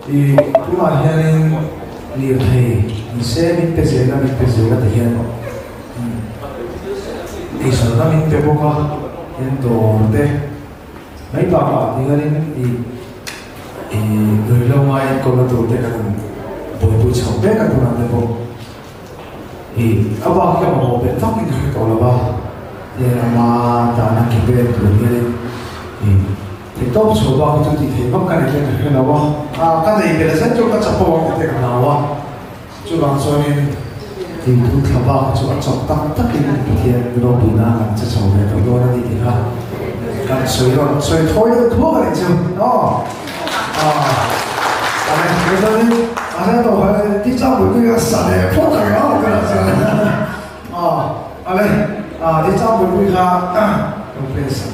이 그만 하는 리어테이 이세 밑배제가 대현 이서나 밑배보가 엔도인데 mấy bà thì cái đi người lâu mai có cái tụ để làm buổi chiều bé cái tụ làm được không? À bà cái mà một bên phát cái tụ là bà để mà ta năng kịp bên tụ cái thì tốt số bà cái tụ thì bắt cái này cái nào bà cái này cái là rất cho cái chấp vào cái cái nào bà cho bạn cho nên thì tụ theo bà cho bạn chọn tăng tất cái tiền đồ bù na làm cho cháu này tụ đó đi thì ha所以拖一个拖了就그래서는 아내도 왜 뒷장 물기가 싸네 포장이야 그래서 아내 뒷장 물기가 그래서